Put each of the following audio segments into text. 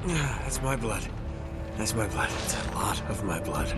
That's my blood. That's my blood. It's a lot of my blood.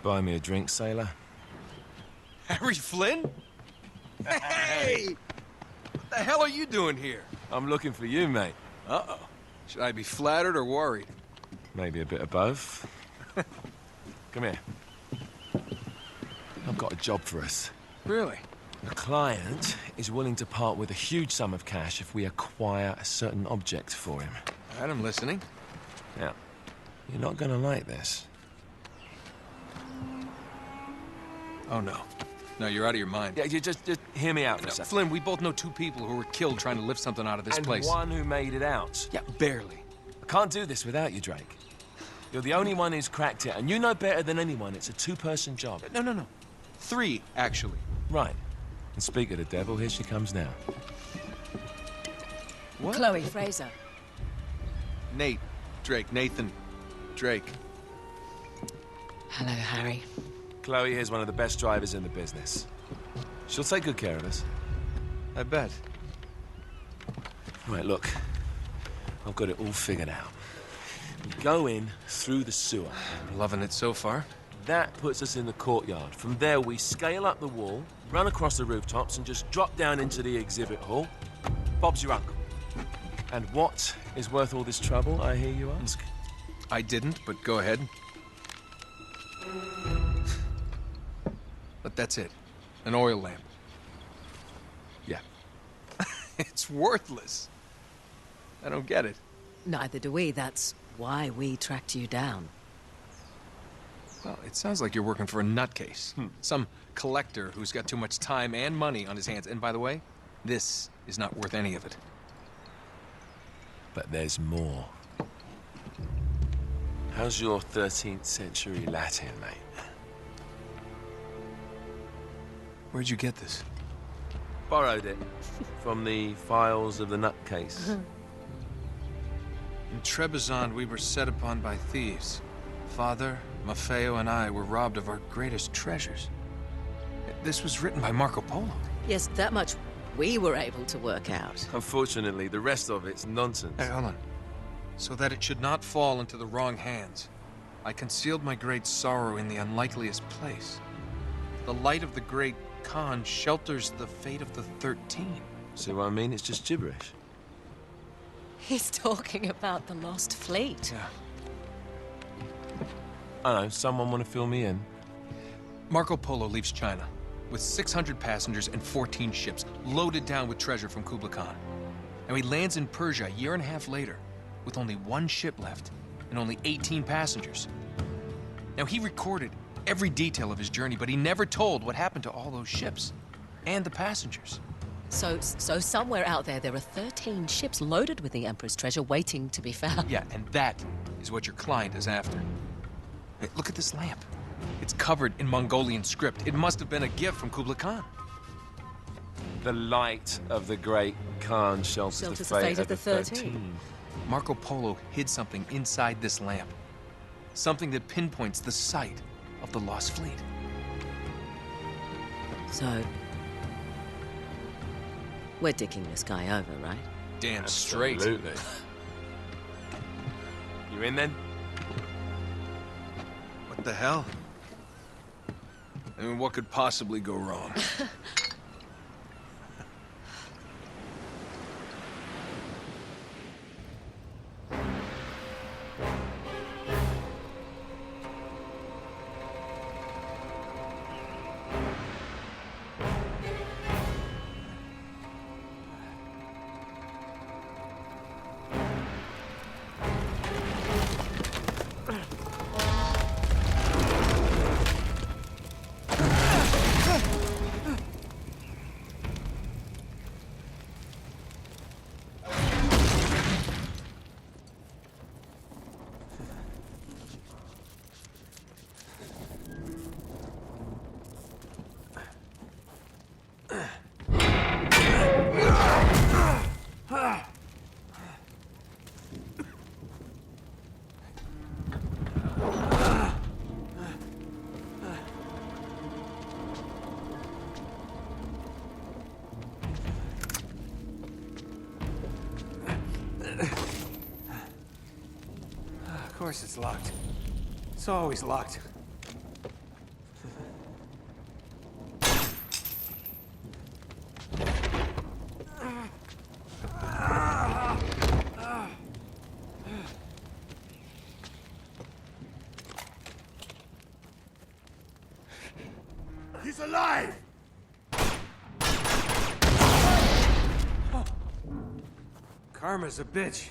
Buy me a drink, sailor. Harry Flynn? Hey! What the hell are you doing here? I'm looking for you, mate. Uh-oh. Should I be flattered or worried? Maybe a bit of both. Come here. I've got a job for us. Really? The client is willing to part with a huge sum of cash if we acquire a certain object for him. All right, I'm listening. Now, you're not gonna like this. Oh, no. No, you're out of your mind. Yeah, you just hear me out for a No, second. Flynn, we both know two people who were killed trying to lift something out of this place. And one who made it out. Yeah, barely. I can't do this without you, Drake. You're the only one who's cracked it, and you know better than anyone it's a two-person job. No. Three, actually. Right. And speak of the devil, here she comes now. What? Chloe Fraser. Nate. Drake. Nathan. Drake. Hello, Harry. Chloe here's one of the best drivers in the business. She'll take good care of us. I bet. Right, look. I've got it all figured out. We go in through the sewer. Loving it so far. That puts us in the courtyard. From there, we scale up the wall, run across the rooftops, and just drop down into the exhibit hall. Bob's your uncle. And what is worth all this trouble, I hear you ask? I didn't, but go ahead. But that's it. An oil lamp. Yeah. It's worthless. I don't get it. Neither do we. That's why we tracked you down. Well, it sounds like you're working for a nutcase. Some collector who's got too much time and money on his hands. And by the way, this is not worth any of it. But there's more. How's your 13th century Latin, mate? Where'd you get this? Borrowed it from the files of the nutcase. In Trebizond, we were set upon by thieves. Father, Maffeo, and I were robbed of our greatest treasures. This was written by Marco Polo. Yes, that much we were able to work out. Unfortunately, the rest of it's nonsense. Hey, hold on. So that it should not fall into the wrong hands, I concealed my great sorrow in the unlikeliest place. The light of the great Khan shelters the fate of the 13. See what I mean? It's just gibberish. He's talking about the lost fleet. Yeah. I know, someone want to fill me in? Marco Polo leaves China with 600 passengers and 14 ships, loaded down with treasure from Kublai Khan. And he lands in Persia a year and a half later, with only one ship left and only 18 passengers. Now, he recorded every detail of his journey, but he never told what happened to all those ships and the passengers. So somewhere out there are 13 ships loaded with the Emperor's treasure waiting to be found. Yeah, and that is what your client is after. Hey, look at this lamp. It's covered in Mongolian script. It must have been a gift from Kublai Khan. The light of the great Khan shelters the fate of the 13. Marco Polo hid something inside this lamp. Something that pinpoints the site of the lost fleet. So, we're dicking this guy over, right? Damn straight. Absolutely. You in then? What the hell? I mean, what could possibly go wrong? Of course it's locked. It's always locked. He's alive! Oh. Karma's a bitch.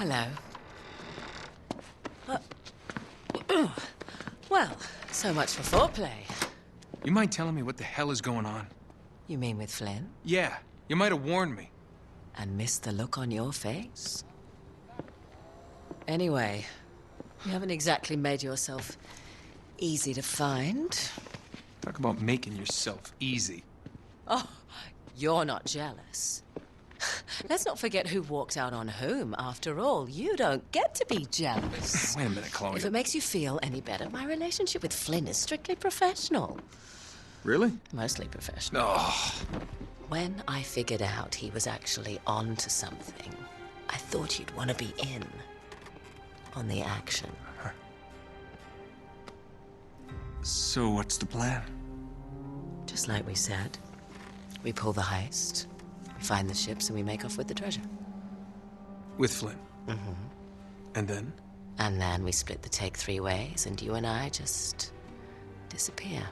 Hello. Well, so much for foreplay. You mind telling me what the hell is going on? You mean with Flynn? Yeah, you might have warned me. And missed the look on your face? Anyway, you haven't exactly made yourself easy to find. Talk about making yourself easy. Oh, you're not jealous. Let's not forget who walked out on whom. After all, you don't get to be jealous. Wait a minute, Chloe. If it makes you feel any better, my relationship with Flynn is strictly professional. Really? Mostly professional. Oh. When I figured out he was actually on to something, I thought you'd want to be in on the action. So what's the plan? Just like we said. We pull the heist, we find the ships, and we make off with the treasure. With Flynn? Mm-hmm. And then? And then we split the take 3 ways, and you and I just disappear.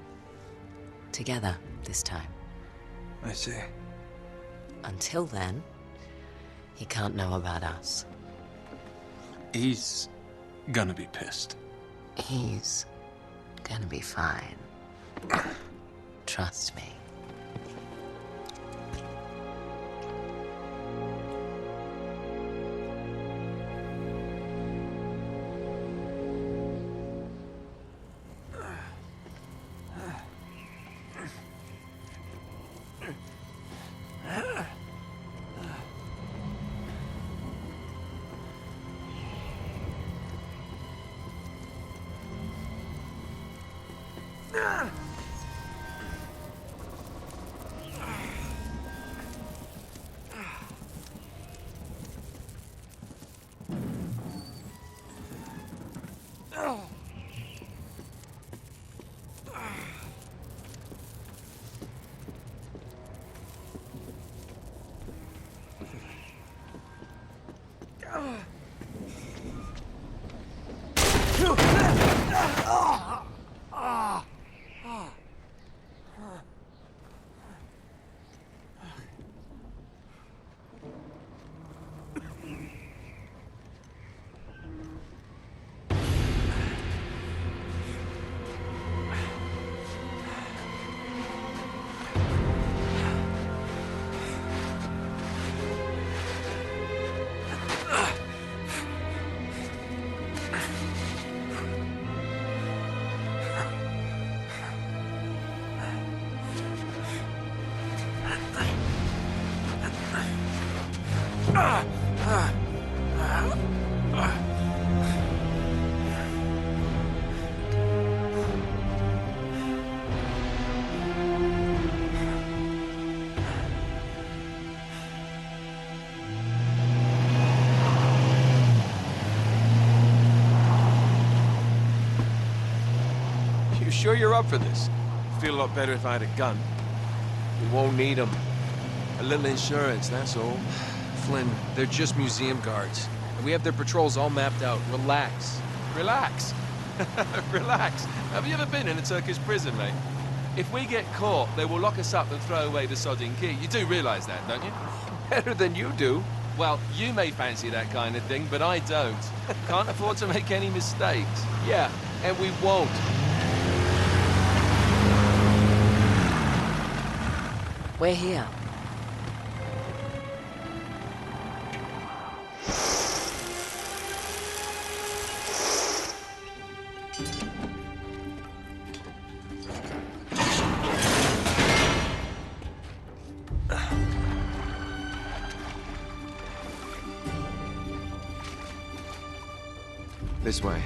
Together, this time. I see. Until then, he can't know about us. He's gonna be pissed. He's gonna be fine. Trust me. You sure you're up for this? Feel a lot better if I had a gun. We won't need them. A little insurance, that's all. Flynn, they're just museum guards. And we have their patrols all mapped out. Relax. Relax. Relax. Have you ever been in a Turkish prison, mate? If we get caught, they will lock us up and throw away the sodding key. You do realize that, don't you? Better than you do. Well, you may fancy that kind of thing, but I don't. Can't afford to make any mistakes. Yeah, and we won't. We're here. This way.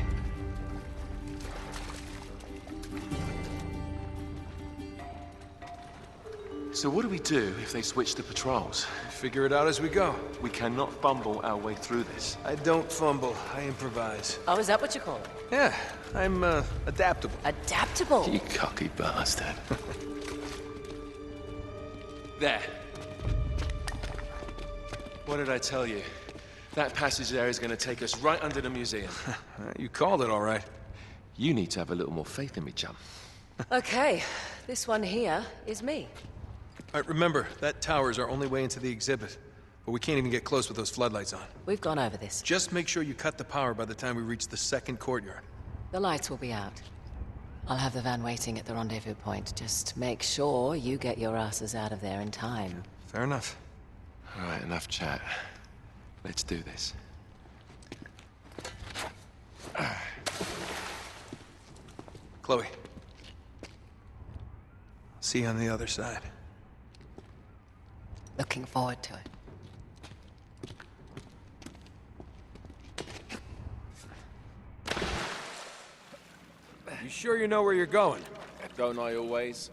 So what do we do if they switch the patrols? Figure it out as we go. We cannot fumble our way through this. I don't fumble. I improvise. Oh, is that what you call it? Yeah, I'm adaptable. Adaptable. You cocky bastard. There. What did I tell you? That passage there is going to take us right under the museum. You called it all right. You need to have a little more faith in me, chum. Okay, this one here is me. All right, remember, that tower is our only way into the exhibit. but we can't even get close with those floodlights on. We've gone over this. Just make sure you cut the power by the time we reach the second courtyard. The lights will be out. I'll have the van waiting at the rendezvous point. Just make sure you get your asses out of there in time. Fair enough. All right, enough chat. Let's do this. Chloe. See you on the other side. Looking forward to it. You sure you know where you're going? Don't I always?